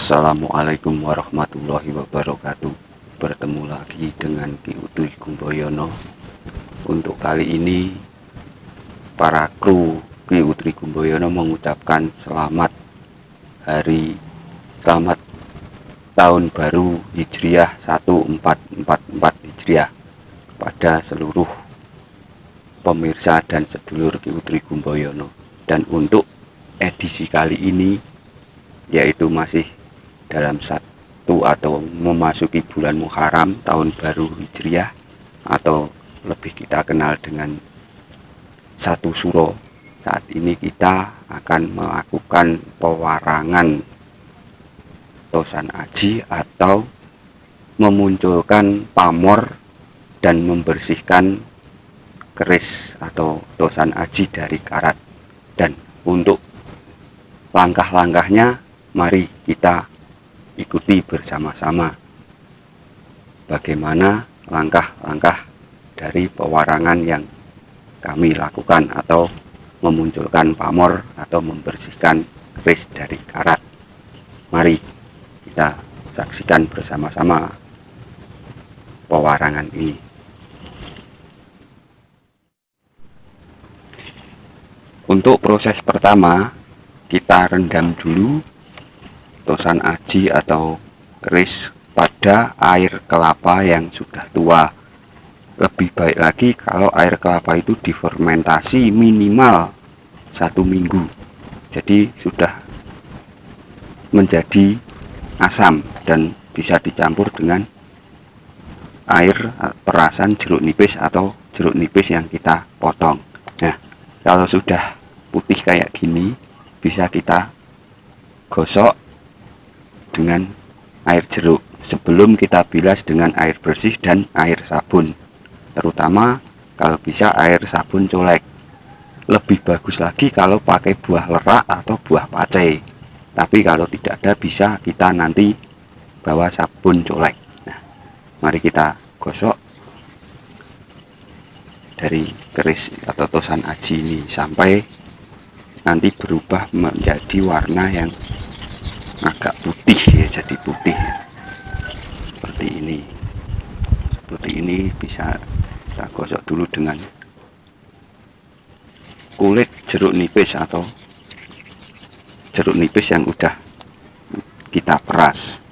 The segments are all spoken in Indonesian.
Assalamualaikum warahmatullahi wabarakatuh. Bertemu lagi dengan Ki Utuy Gumboyono. Untuk kali ini para kru Ki Utuy Gumboyono mengucapkan selamat tahun baru Hijriah 1444 Hijriah pada seluruh pemirsa dan sedulur Ki Utuy Gumboyono. Dan untuk edisi kali ini, yaitu masih dalam satu atau memasuki bulan Muharram tahun baru Hijriah, atau lebih kita kenal dengan satu suro. Saat ini kita akan melakukan pewarangan tosan aji atau memunculkan pamor dan membersihkan keris atau tosan aji dari karat. Dan untuk langkah-langkahnya, mari kita ikuti bersama-sama bagaimana langkah-langkah dari pewarangan yang kami lakukan atau memunculkan pamor atau membersihkan keris dari karat. Mari kita saksikan bersama-sama pewarangan ini. Untuk proses pertama, kita rendam dulu tosan aji atau keris pada air kelapa yang sudah tua. Lebih baik lagi kalau air kelapa itu difermentasi minimal 1 minggu, jadi sudah menjadi asam dan bisa dicampur dengan air perasan jeruk nipis atau jeruk nipis yang kita potong. Nah, kalau sudah putih kayak gini, bisa kita gosok dengan air jeruk sebelum kita bilas dengan air bersih dan air sabun, terutama kalau bisa air sabun colek. Lebih bagus lagi kalau pakai buah lerak atau buah pacai, tapi kalau tidak ada bisa kita nanti bawa sabun colek. Nah, mari kita gosok dari keris atau tosan aji ini sampai nanti berubah menjadi warna yang agak putih ya, jadi putih seperti ini. Bisa kita gosok dulu dengan kulit jeruk nipis atau jeruk nipis yang udah kita peras.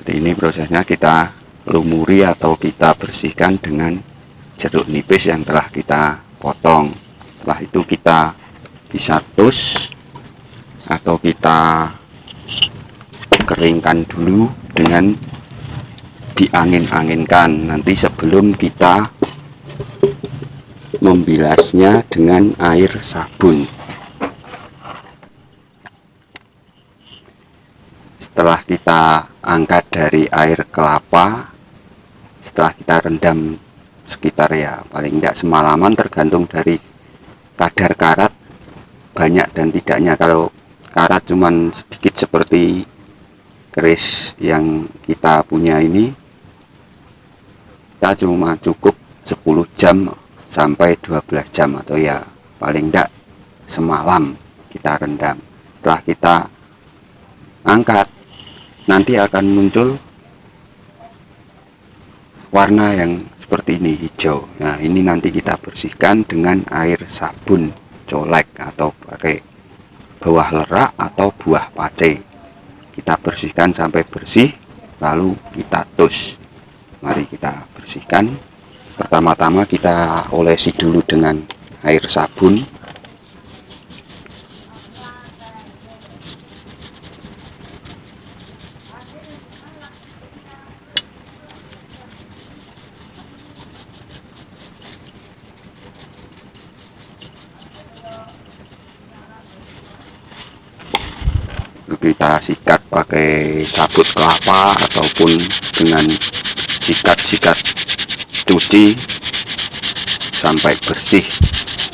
Ini prosesnya, kita lumuri atau kita bersihkan dengan jeruk nipis yang telah kita potong. Setelah itu kita bisa tus atau kita keringkan dulu dengan diangin-anginkan nanti sebelum kita membilasnya dengan air sabun. Setelah kita angkat dari air kelapa, setelah kita rendam sekitar ya paling tidak semalaman, tergantung dari kadar karat banyak dan tidaknya. Kalau karat cuman sedikit seperti keris yang kita punya ini, kita cuma cukup 10 jam sampai 12 jam atau ya paling tidak semalam kita rendam. Setelah kita angkat, nanti akan muncul warna yang seperti ini, hijau. Nah, ini nanti kita bersihkan dengan air sabun colek atau pakai buah lerak atau buah pacai. Kita bersihkan sampai bersih, lalu kita tus. Mari kita bersihkan. Pertama-tama kita olesi dulu dengan air sabun. Kita sikat pakai sabut kelapa ataupun dengan sikat-sikat cuci sampai bersih,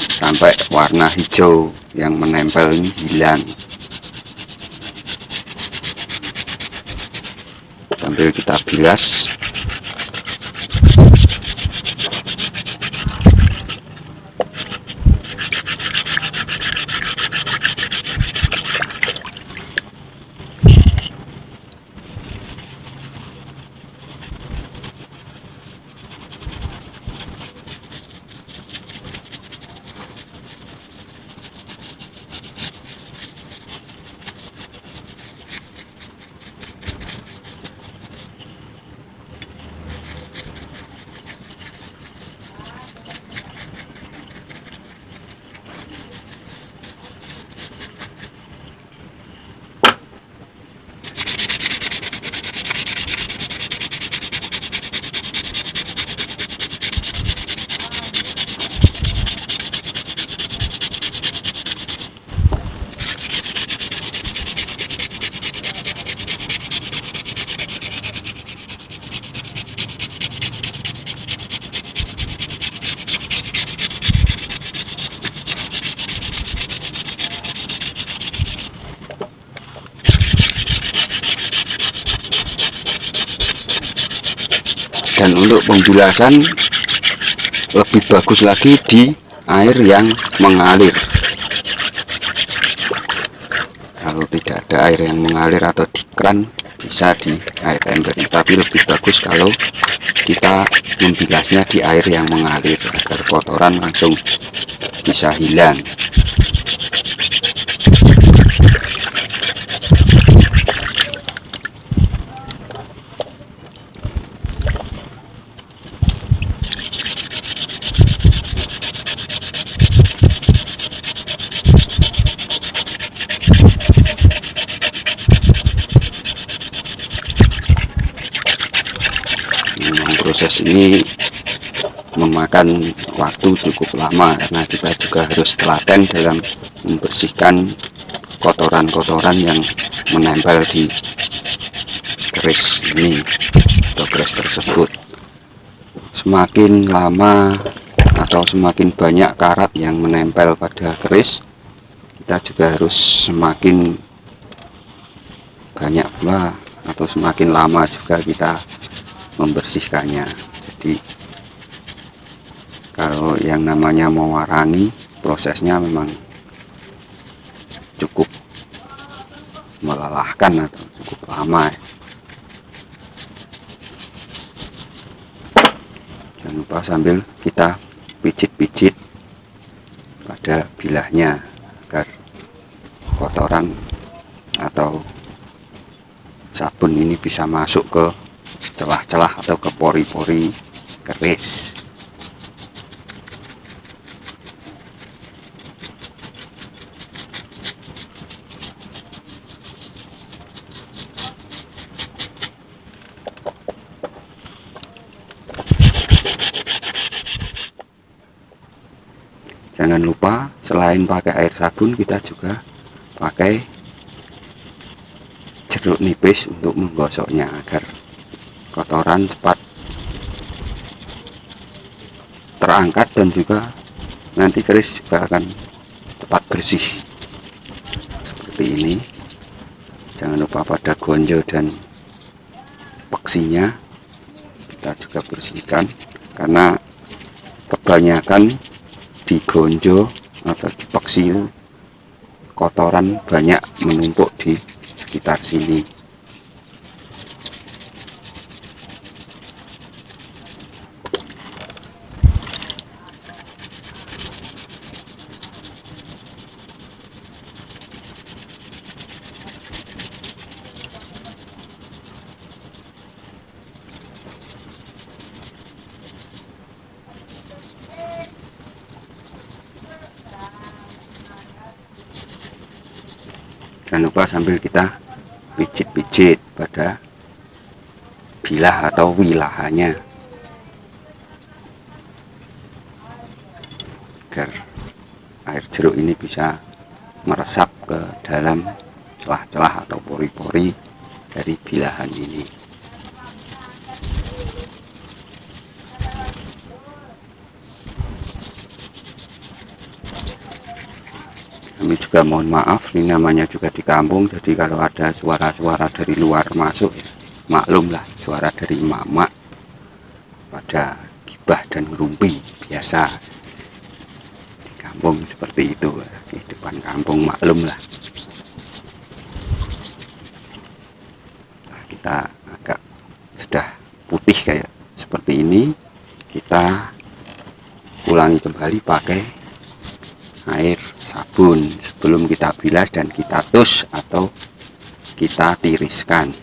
sampai warna hijau yang menempel ini hilang, sambil kita bilas. Dan untuk pembilasan lebih bagus lagi di air yang mengalir. Kalau tidak ada air yang mengalir atau di keran, bisa di air ember, tapi lebih bagus kalau kita membilasnya di air yang mengalir agar kotoran langsung bisa hilang. Proses ini memakan waktu cukup lama karena kita juga harus telaten dalam membersihkan kotoran-kotoran yang menempel di keris ini atau keris tersebut. Semakin lama atau semakin banyak karat yang menempel pada keris, kita juga harus semakin banyak pula atau semakin lama juga kita membersihkannya. Jadi kalau yang namanya mewarangi, prosesnya memang cukup melelahkan atau cukup lama. Jangan lupa sambil kita pijit-pijit pada bilahnya agar kotoran atau sabun ini bisa masuk ke celah-celah atau ke pori-pori keris. Jangan lupa selain pakai air sabun, kita juga pakai jeruk nipis untuk menggosoknya agar kotoran cepat terangkat dan juga nanti keris juga akan cepat bersih seperti ini. Jangan lupa pada gonjo dan peksinya kita juga bersihkan, karena kebanyakan di gonjo atau di peksi kotoran banyak menumpuk di sekitar sini. Jangan lupa sambil kita pijit-pijit pada bilah atau wilahannya agar air jeruk ini bisa meresap ke dalam celah-celah atau pori-pori dari bilahan ini. Kami juga mohon maaf, ini namanya juga di kampung, jadi kalau ada suara-suara dari luar masuk ya, maklumlah, suara dari emak-emak pada gibah dan ngerumpi biasa di kampung seperti itu, kehidupan kampung maklumlah. Nah, kita agak sudah putih kayak seperti ini, kita ulangi kembali pakai air sabun sebelum kita bilas dan kita tus atau kita tiriskan.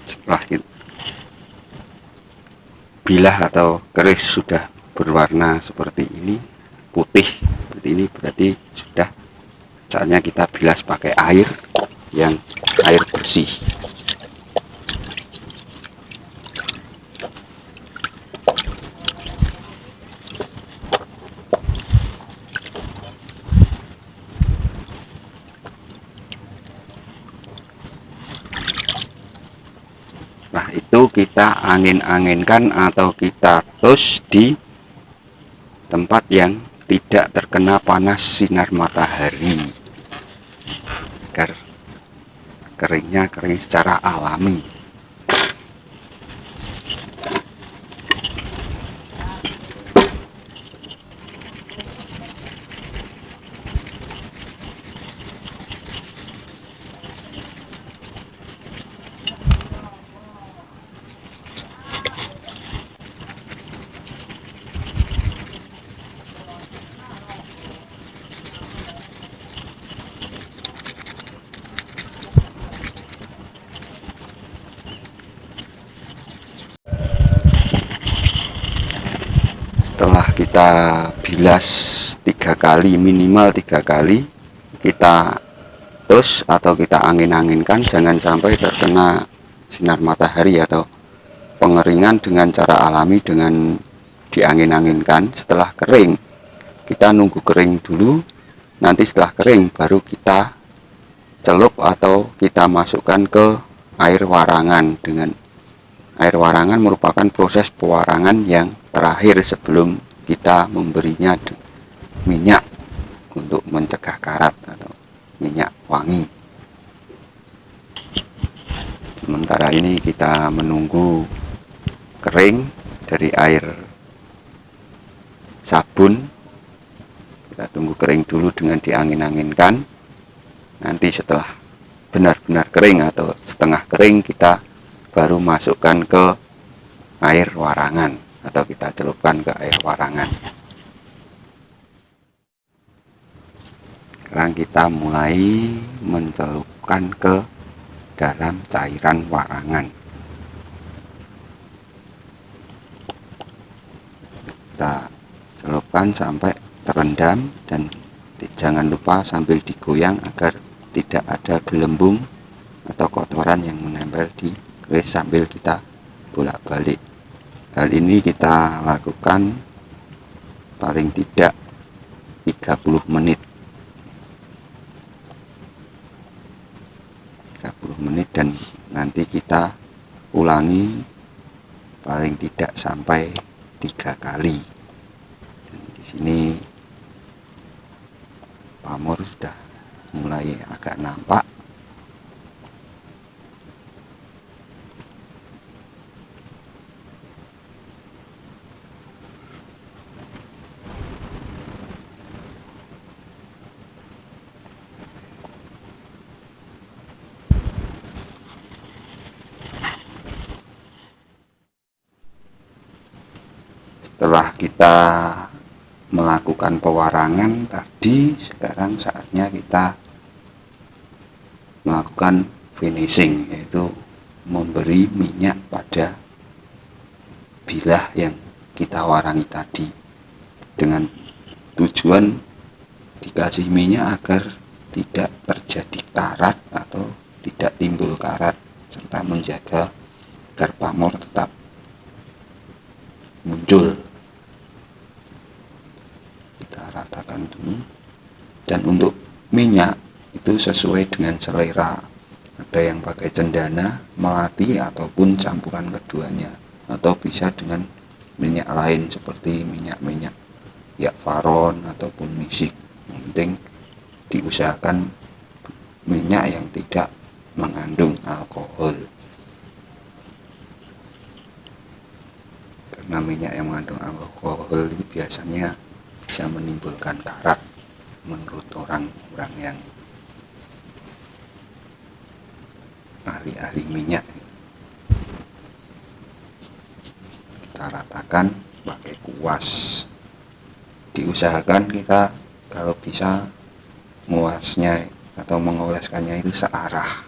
Setelah bilah atau keris sudah berwarna seperti ini, putih seperti ini, berarti sudah saatnya kita bilas pakai air yang air bersih. Nah, itu kita angin-anginkan atau kita tos di tempat yang tidak terkena panas sinar matahari agar keringnya kering secara alami. Setelah kita bilas 3 kali, minimal 3 kali, kita tus atau kita angin-anginkan, jangan sampai terkena sinar matahari atau pengeringan dengan cara alami dengan diangin-anginkan. Setelah kering, kita nunggu kering dulu, nanti setelah kering baru kita celup atau kita masukkan ke air warangan. Dengan air warangan merupakan proses pewarangan yang terakhir sebelum kita memberinya minyak untuk mencegah karat atau minyak wangi. Sementara ini kita menunggu kering dari air sabun. Kita tunggu kering dulu dengan diangin-anginkan. Nanti setelah benar-benar kering atau setengah kering, kita baru masukkan ke air warangan atau kita celupkan ke air warangan. Sekarang kita mulai mencelupkan ke dalam cairan warangan. Kita celupkan sampai terendam dan jangan lupa sambil digoyang agar tidak ada gelembung atau kotoran yang menempel di keris sambil kita bolak-balik. Hal ini kita lakukan paling tidak 30 menit. 30 menit dan nanti kita ulangi paling tidak sampai 3 kali. Dan di sini pamor sudah mulai agak nampak. Setelah kita melakukan pewarangan tadi, sekarang saatnya kita melakukan finishing, yaitu memberi minyak pada bilah yang kita warangi tadi. dengan tujuan dikasih minyak agar tidak terjadi karat atau tidak timbul karat, serta menjaga agar pamor tetap muncul. Kita ratakan dulu. Dan untuk minyak itu sesuai dengan selera, ada yang pakai cendana, melati, ataupun campuran keduanya, atau bisa dengan minyak lain seperti minyak faron ataupun misik. Yang penting diusahakan minyak yang tidak mengandung alkohol, karena minyak yang mengandung alkohol itu biasanya bisa menimbulkan karat menurut orang-orang yang ahli-ahli minyak. Kita ratakan pakai kuas. Diusahakan kita kalau bisa nguasnya atau mengoleskannya itu searah,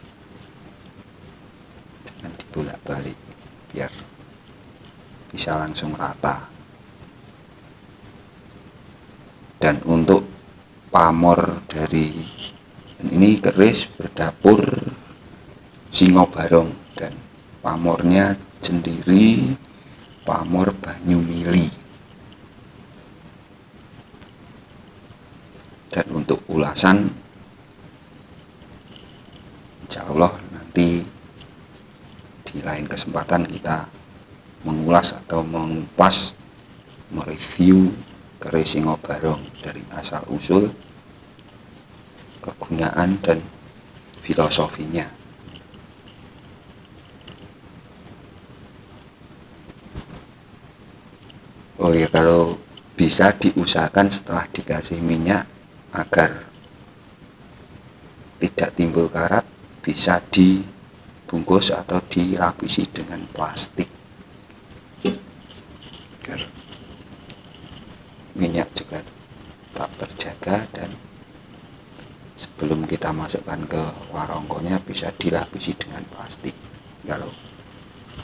jangan dibolak-balik biar bisa langsung rata. Dan untuk pamor dari ini keris berdapur Singobarong, dan pamornya sendiri pamor Banyumili. Dan untuk ulasan, insya Allah nanti di lain kesempatan kita mengulas atau mengupas, mereview keris Singobarong dari asal usul, kegunaan, dan filosofinya. Oh ya, kalau bisa diusahakan setelah dikasih minyak agar tidak timbul karat, bisa dibungkus atau dilapisi dengan plastik agar minyak juga tetap terjaga. Dan sebelum kita masukkan ke warongkonya bisa dilapisi dengan plastik. Kalau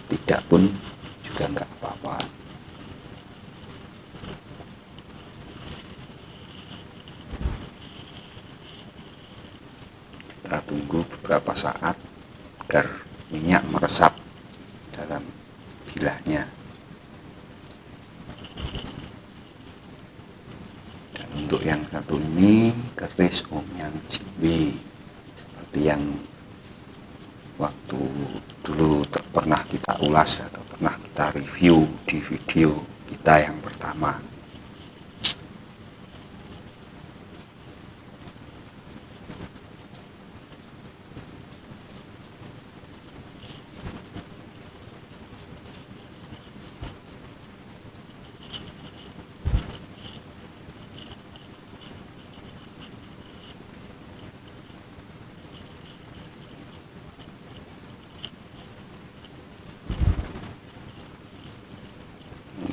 tidak pun juga nggak apa-apa. Kita tunggu beberapa saat agar minyak meresap dalam bilahnya. Dan untuk yang satu ini keris Om Yang Jiwe, seperti yang waktu dulu pernah kita ulas atau pernah kita review di video kita yang pertama.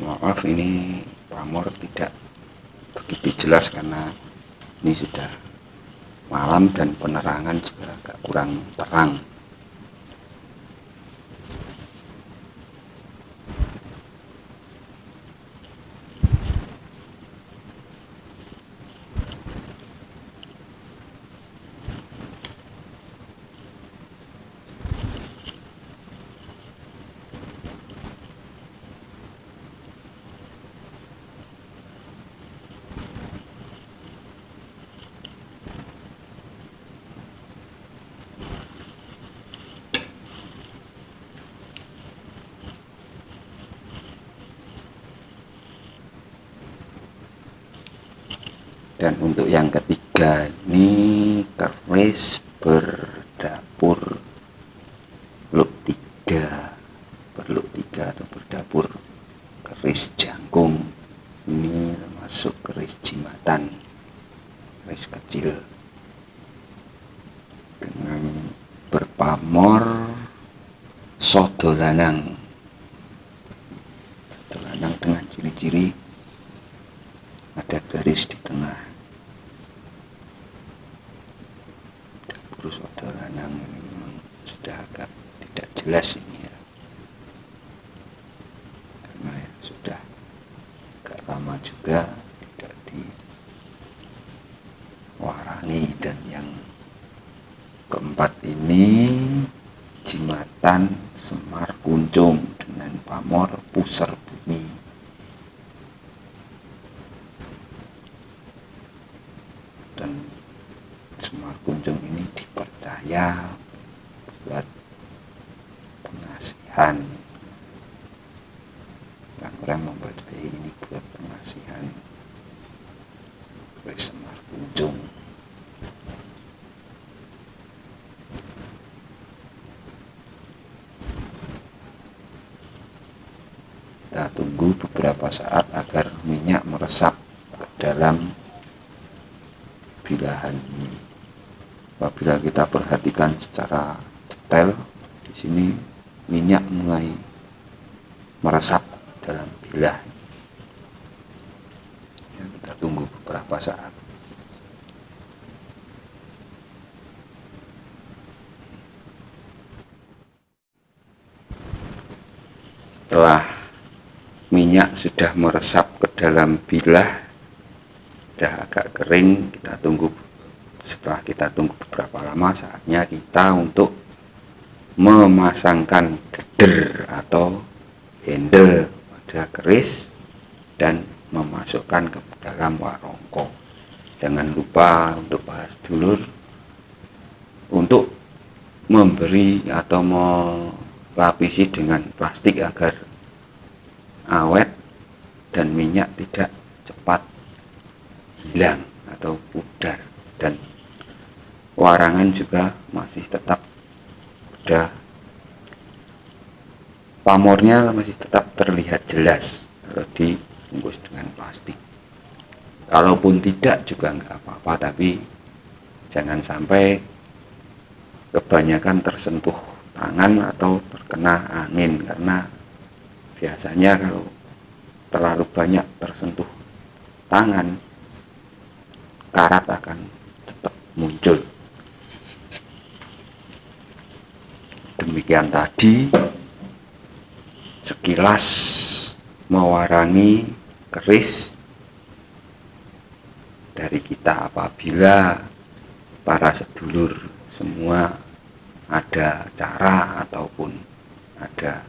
Maaf, ini pamor tidak begitu jelas karena ini sudah malam dan penerangan juga agak kurang terang. Dan untuk yang ketiga ini keris berdapur luk 3, berluk 3 atau berdapur keris jangkung. Ini termasuk keris jimatan, keris kecil dengan berpamor sodo lanang. Sodo lanang dengan ciri-ciri ada garis di tengah. Dapur sodo lanang ini memang sudah agak tidak jelas ini ya, karena ya sudah agak lama juga diwarangi. Dan yang keempat ini Jimatan Semar Kuncung dengan pamor Puser Bumi. Dan Semar Kuncung ini dipercaya buat pengasihan. Orang-orang mempercayai ini buat pengasihan oleh Semar Kuncung. Kita tunggu beberapa saat agar minyak meresap ke dalam bilahan ini. Apabila kita perhatikan secara detail, di sini minyak mulai meresap dalam bilah. Ya, kita tunggu beberapa saat. Setelah minyak sudah meresap ke dalam bilah, sudah agak kering, kita tunggu. Setelah kita tunggu beberapa lama, saatnya kita untuk memasangkan deder atau handle pada keris dan memasukkan ke dalam warongko. Jangan lupa untuk para sedulur untuk memberi atau melapisi dengan plastik agar awet dan minyak tidak cepat hilang atau pudar, dan warangan juga masih tetap ada, pamornya masih tetap terlihat jelas kalau dibungkus dengan plastik. Kalaupun tidak juga nggak apa-apa, tapi jangan sampai kebanyakan tersentuh tangan atau terkena angin, karena biasanya kalau terlalu banyak tersentuh tangan, karat akan cepat muncul. Demikian tadi sekilas mewarangi keris dari kita. Apabila para sedulur semua ada cara ataupun ada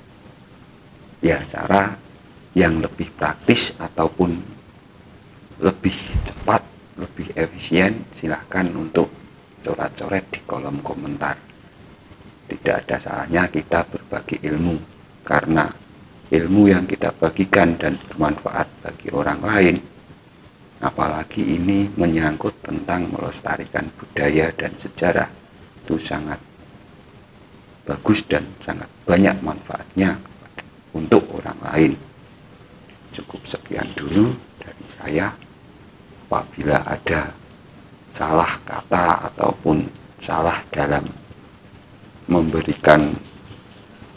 cara yang lebih praktis ataupun lebih cepat, lebih efisien, silahkan untuk coret-coret di kolom komentar. Tidak ada salahnya kita berbagi ilmu, karena ilmu yang kita bagikan dan bermanfaat bagi orang lain, apalagi ini menyangkut tentang melestarikan budaya dan sejarah, itu sangat bagus dan sangat banyak manfaatnya untuk orang lain. Cukup sekian dulu dari saya. Apabila ada salah kata ataupun salah dalam memberikan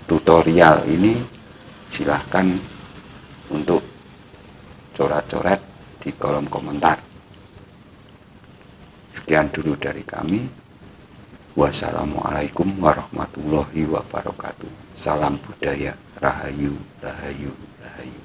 tutorial ini, silahkan untuk coret-coret di kolom komentar. Sekian dulu dari kami. Wassalamualaikum warahmatullahi wabarakatuh. Salam budaya. Rahayu, rahayu, rahayu.